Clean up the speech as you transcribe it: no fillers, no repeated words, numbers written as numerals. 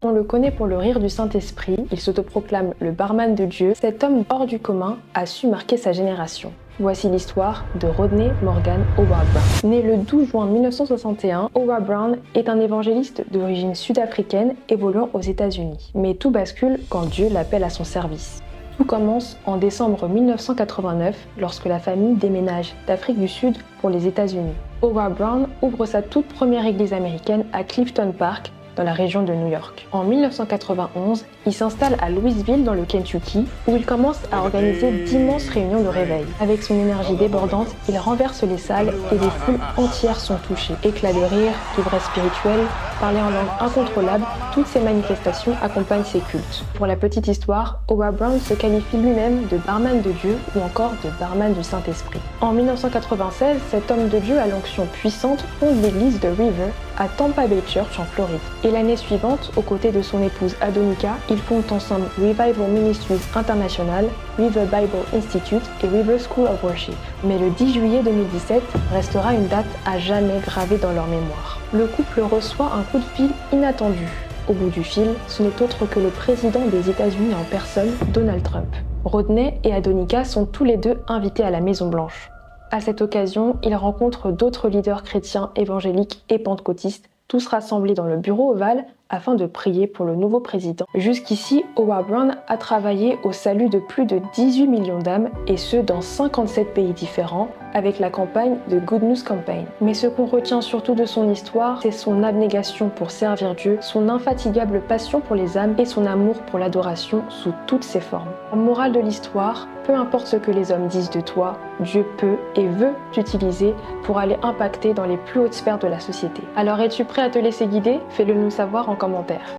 On le connaît pour le rire du Saint-Esprit, il s'autoproclame le barman de Dieu. Cet homme hors du commun a su marquer sa génération. Voici l'histoire de Rodney Morgan Howard Browne. Né le 12 juin 1961, Howard Browne est un évangéliste d'origine sud-africaine évoluant aux États-Unis. Mais tout bascule quand Dieu l'appelle à son service. Tout commence en décembre 1989 lorsque la famille déménage d'Afrique du Sud pour les États-Unis. Howard Browne ouvre sa toute première église américaine à Clifton Park, dans la région de New York. En 1991, il s'installe à Louisville dans le Kentucky où il commence à organiser d'immenses réunions de réveil. Avec son énergie débordante, il renverse les salles et des foules entières sont touchées. Éclats de rire, ivresse spirituelle, parler en langue incontrôlable, toutes ces manifestations accompagnent ses cultes. Pour la petite histoire, Howard Browne se qualifie lui-même de barman de Dieu ou encore de barman du Saint-Esprit. En 1996, cet homme de Dieu à l'onction puissante fonde l'église de River à Tampa Bay Church en Floride. Et l'année suivante, aux côtés de son épouse Adonica, ils fondent ensemble Revival Ministries International, River Bible Institute et River School of Worship. Mais le 10 juillet 2017 restera une date à jamais gravée dans leur mémoire. Le couple reçoit un coup de fil inattendu. Au bout du fil, ce n'est autre que le président des États-Unis en personne, Donald Trump. Rodney et Adonica sont tous les deux invités à la Maison-Blanche. À cette occasion, ils rencontrent d'autres leaders chrétiens, évangéliques et pentecôtistes, tous rassemblés dans le bureau ovale afin de prier pour le nouveau président. Jusqu'ici, Howard Browne a travaillé au salut de plus de 18 millions d'âmes, et ce dans 57 pays différents, avec la campagne de Good News Campaign. Mais ce qu'on retient surtout de son histoire, c'est son abnégation pour servir Dieu, son infatigable passion pour les âmes et son amour pour l'adoration sous toutes ses formes. En morale de l'histoire, peu importe ce que les hommes disent de toi, Dieu peut et veut t'utiliser pour aller impacter dans les plus hautes sphères de la société. Alors es-tu prêt à te laisser guider? Fais-le nous savoir en commentaire.